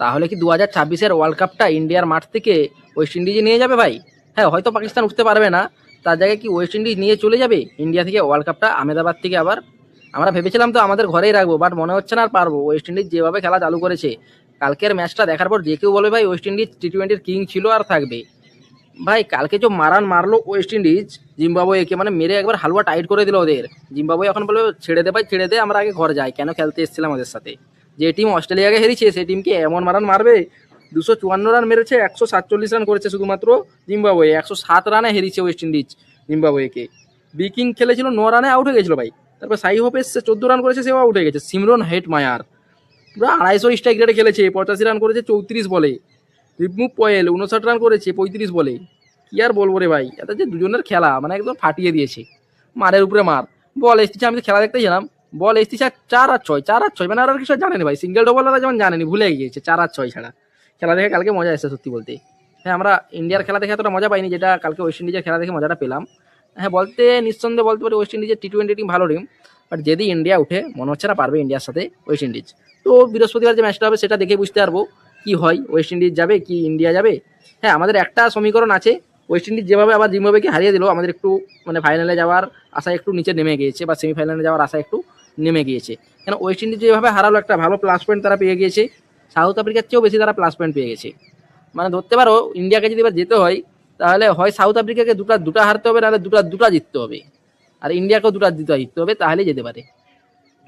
তাহলে কি 2026-এর ওয়ার্ল্ড কাপটা ইন্ডিয়ার মাঠ থেকে ওয়েস্ট ইন্ডিজে নিয়ে যাবে ভাই? হ্যাঁ, হয়তো পাকিস্তান উঠতে পারবে না, তার জায়গায় কি ওয়েস্ট ইন্ডিজ নিয়ে চলে যাবে ইন্ডিয়া থেকে ওয়ার্ল্ড কাপটা আহমেদাবাদ থেকে আবার? আমরা ভেবেছিলাম তো আমাদের ঘরেই রাখবো, বাট মনে হচ্ছে না আর পারবো। ওয়েস্ট ইন্ডিজ যেভাবে খেলা চালু করেছে, কালকের ম্যাচটা দেখার পর যে কেউ বলবে ভাই ওয়েস্ট ইন্ডিজ টি-20-র কিং ছিল আর থাকবে। ভাই কালকে যে মারান মারলো ওয়েস্ট ইন্ডিজ জিম্বাবুয়েকে, মানে মেরে একবার হালুয়া টাইট করে দিল ওদের। জিম্বাবুয়ে এখন বলে ছেড়ে দে ভাই, ছেড়ে দে, আমরা আগে ঘর যাই, কেন খেলতে এসেছিলাম ওদের সাথে? যে টিম অস্ট্রেলিয়াকে হেরিয়েছে সেই টিমকে এমন মারান মারবে? 254 রান মেরেছে, 147 রান করেছে শুধুমাত্র জিম্বাবুয়ে, 107 রানে হেরিয়েছে ওয়েস্ট ইন্ডিজ জিম্বাবুয়েকে। বিকিং খেলেছিল 9 রানে আউট হয়ে গেছিল ভাই। তারপর সাই হোপ এসছে 14 রান করেছে, সেও আউট হয়ে গেছে। সিমরন হেট মায়ার পুরো 250 স্ট্রাইক রেটে খেলেছে, 85 রান করেছে 34 বলে। রিপমুভ পয়েল 59 রান করেছে 35 বলে। কি আর বলবো রে ভাই, এটা যে দুজনের খেলা মানে একদম ফাটিয়ে দিয়েছে। মারের উপরে মার। বল এসেছে, আমি তো খেলা দেখতে গেলাম, বল এসেছে 4 আর 6, 4 আর 6, মানে আর কিছু জানেনি ভাই। সিঙ্গেল ডবলরা যেমন জানেনি, ভুলে গিয়েছে 4 আর 6 ছাড়া। খেলা দেখে কালকে মজা এসেছে সত্যি বলতে। হ্যাঁ, আমরা ইন্ডিয়ার খেলা দেখে এতটা মজা পাইনি যেটা কালকে ওয়েস্ট ইন্ডিজের খেলা দেখে মজাটা পেলাম। হ্যাঁ, বলতে নিঃসন্দেহে বলতে পারি ওয়েস্ট ইন্ডিজের টি-20 টিম ভালো টিম, বাট যদি ইন্ডিয়া উঠে মনে হচ্ছে না পারবে ইন্ডিয়ার সাথে ওয়েস্ট ইন্ডিজ। তো বৃহস্পতিবার যে ম্যাচটা হবে সেটা দেখে বুঝতে পারবো কি হয়, ওয়েস্ট ইন্ডিজ যাবে কি ইন্ডিয়া যাবে। হ্যাঁ, আমাদের একটা সমীকরণ আছে, ওয়েস্ট ইন্ডিজ যেভাবে আবার জিম্বাবুয়েকে হারিয়ে দিল, আমাদের একটু মানে ফাইনালে যাওয়ার আশা একটু নিচে নেমে গিয়েছে, বা সেমিফাইনালে যাওয়ার আশা একটু নেমে গিয়েছে। কেন ওয়েস্ট ইন্ডিজ যেভাবে হারালো, একটা ভালো প্লাস পয়েন্ট তারা পেয়ে গিয়েছে। সাউথ আফ্রিকার চেয়েও বেশি তারা প্লাস পয়েন্ট পেয়ে গেছে। মানে ধরতে পারো ইন্ডিয়াকে যদি এবার যেতে হয়, তাহলে হয় সাউথ আফ্রিকাকে দুটা হারতে হবে, নাহলে দুটা জিততে হবে। আর ইন্ডিয়াকেও দুটা জিততে হবে, তাহলেই যেতে পারে।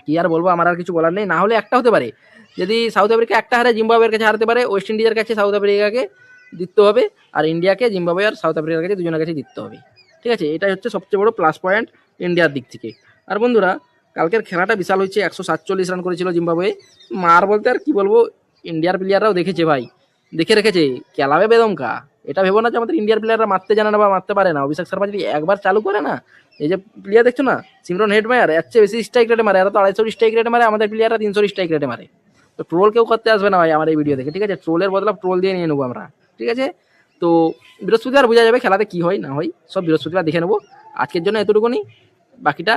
কি আর বলবো, আমার আর কিছু বলার নেই। না হলে একটা হতে পারে, যদি সাউথ আফ্রিকা একটা হারে জিম্বাবুয়ের কাছে হারতে পারে, ওয়েস্ট ইন্ডিজের কাছে সাউথ আফ্রিকাকে জিততে হবে, আর ইন্ডিয়াকে জিম্বাবুয়ে আর সাউথ আফ্রিকার কাছে দুজনের কাছে জিততে হবে। ঠিক আছে, এটাই হচ্ছে সবচেয়ে বড় প্লাস পয়েন্ট ইন্ডিয়ার দিক থেকে। আর বন্ধুরা, কালকের খেলাটা বিশাল হয়েছে, 147 রান করেছিল জিম্বাবুয়ে। মার বলতে আর কি বলবো, ইন্ডিয়ার প্লেয়াররাও দেখেছে ভাই, দেখে রেখেছে, খেলাবে বেদমকা। এটা ভেবো না যে আমাদের ইন্ডিয়ার প্লেয়াররা মারতে জানে না বা মারতে পারে না। অভিষেক শর্মা যদি একবার চালু করে না, এই যে প্লেয়ার দেখছো না, সিমরন হেড মায়ার এর চেয়ে বেশি স্ট্রাইক রেটে মারে, এরা তো 250 স্ট্রাইক রেটে মারে, আমাদের প্লেয়াররা 300 স্ট্রাইক রেটে মারে। তো ট্রোল কেউ করতে আসবে না ভাই আমার এই ভিডিও দেখে, ঠিক আছে? ট্রোলের বদলা ট্রোল দিয়ে নিয়ে নেবো আমরা, ঠিক আছে? তো বৃহস্পতিবার বোঝা যাবে খেলাতে কি হয় না হয়, সব বৃহস্পতিবার দেখে নেবো। আজকের জন্য এতটুকুনি, বাকিটা